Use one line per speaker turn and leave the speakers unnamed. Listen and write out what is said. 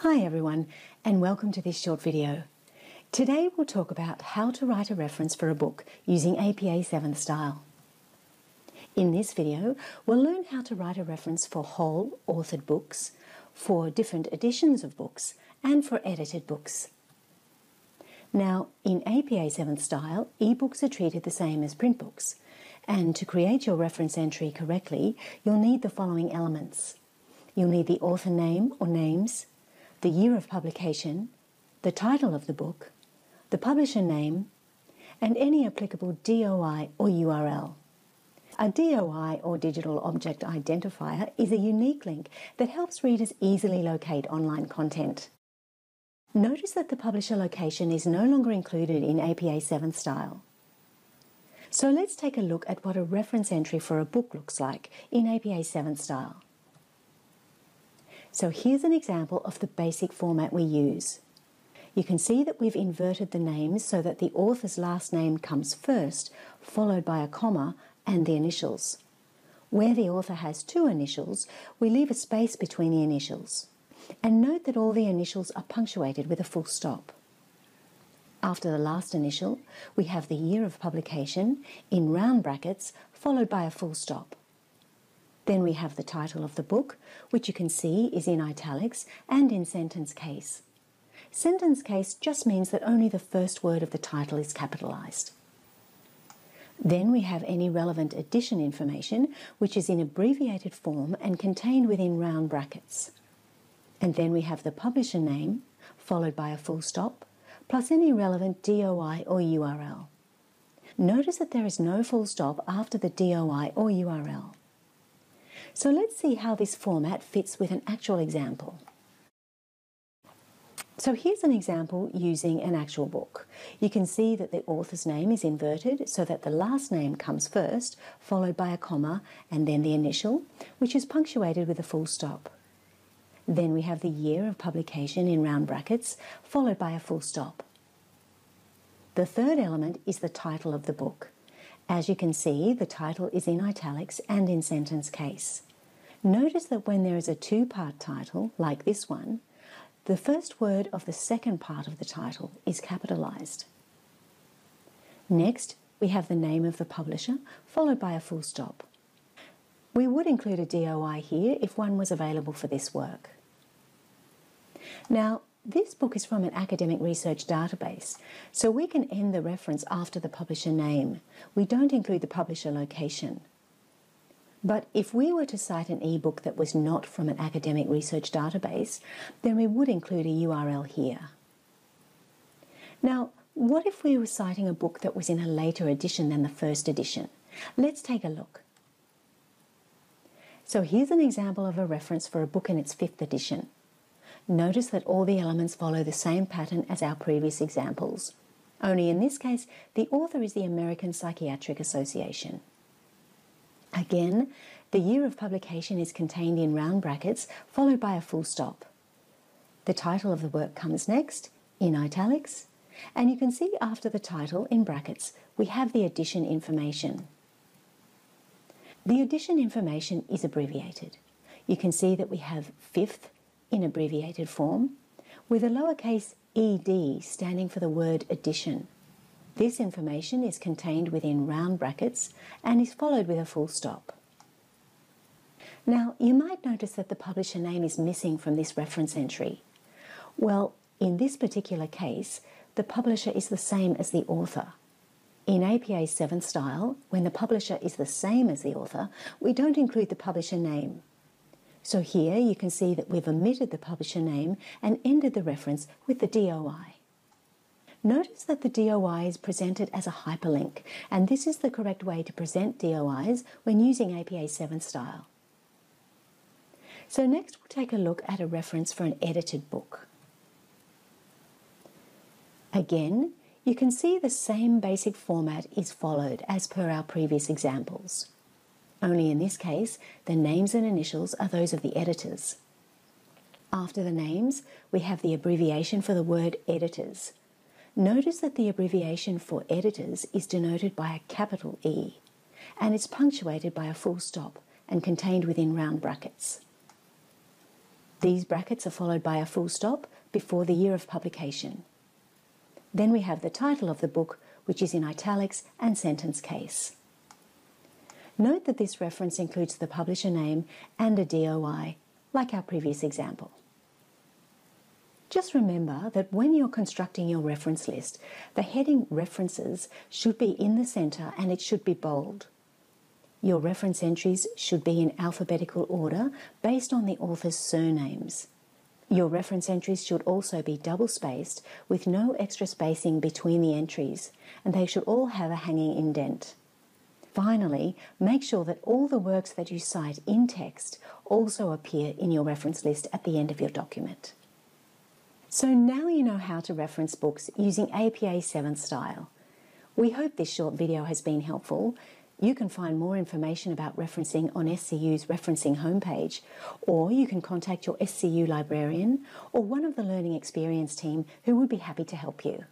Hi everyone, and welcome to this short video. Today we'll talk about how to write a reference for a book using APA 7th style. In this video, we'll learn how to write a reference for whole authored books, for different editions of books, and for edited books. Now, in APA 7th style, ebooks are treated the same as print books, and to create your reference entry correctly, you'll need the following elements. You'll need the author name or names, the year of publication, the title of the book, the publisher name, and any applicable DOI or URL. A DOI or Digital Object Identifier is a unique link that helps readers easily locate online content. Notice that the publisher location is no longer included in APA 7th style. So let's take a look at what a reference entry for a book looks like in APA 7th style. So here's an example of the basic format we use. You can see that we've inverted the names so that the author's last name comes first, followed by a comma and the initials. Where the author has two initials, we leave a space between the initials. And note that all the initials are punctuated with a full stop. After the last initial, we have the year of publication in round brackets, followed by a full stop. Then we have the title of the book, which you can see is in italics and in sentence case. Sentence case just means that only the first word of the title is capitalized. Then we have any relevant edition information, which is in abbreviated form and contained within round brackets. And then we have the publisher name, followed by a full stop, plus any relevant DOI or URL. Notice that there is no full stop after the DOI or URL. So let's see how this format fits with an actual example. So here's an example using an actual book. You can see that the author's name is inverted so that the last name comes first, followed by a comma and then the initial, which is punctuated with a full stop. Then we have the year of publication in round brackets, followed by a full stop. The third element is the title of the book. As you can see, the title is in italics and in sentence case. Notice that when there is a two-part title, like this one, the first word of the second part of the title is capitalized. Next, we have the name of the publisher, followed by a full stop. We would include a DOI here if one was available for this work. Now, this book is from an academic research database, so we can end the reference after the publisher name. We don't include the publisher location. But if we were to cite an ebook that was not from an academic research database, then we would include a URL here. Now, what if we were citing a book that was in a later edition than the first edition? Let's take a look. So here's an example of a reference for a book in its 5th edition. Notice that all the elements follow the same pattern as our previous examples. Only in this case, the author is the American Psychiatric Association. Again, the year of publication is contained in round brackets, followed by a full stop. The title of the work comes next, in italics, and you can see after the title, in brackets, we have the edition information. The edition information is abbreviated. You can see that we have 5th in abbreviated form, with a lowercase ed standing for the word edition. This information is contained within round brackets and is followed with a full stop. Now, you might notice that the publisher name is missing from this reference entry. Well, in this particular case, the publisher is the same as the author. In APA 7th style, when the publisher is the same as the author, we don't include the publisher name. So here you can see that we've omitted the publisher name and ended the reference with the DOI. Notice that the DOI is presented as a hyperlink, and this is the correct way to present DOIs when using APA 7th style. So next we'll take a look at a reference for an edited book. Again, you can see the same basic format is followed as per our previous examples. Only in this case, the names and initials are those of the editors. After the names, we have the abbreviation for the word editors. Notice that the abbreviation for editors is denoted by a capital E, and it's punctuated by a full stop and contained within round brackets. These brackets are followed by a full stop before the year of publication. Then we have the title of the book, which is in italics and sentence case. Note that this reference includes the publisher name and a DOI, like our previous example. Just remember that when you're constructing your reference list, the heading References should be in the centre and it should be bold. Your reference entries should be in alphabetical order based on the author's surnames. Your reference entries should also be double-spaced with no extra spacing between the entries, and they should all have a hanging indent. Finally, make sure that all the works that you cite in text also appear in your reference list at the end of your document. So now you know how to reference books using APA 7 style. We hope this short video has been helpful. You can find more information about referencing on SCU's referencing homepage, or you can contact your SCU librarian or one of the Learning Experience team who would be happy to help you.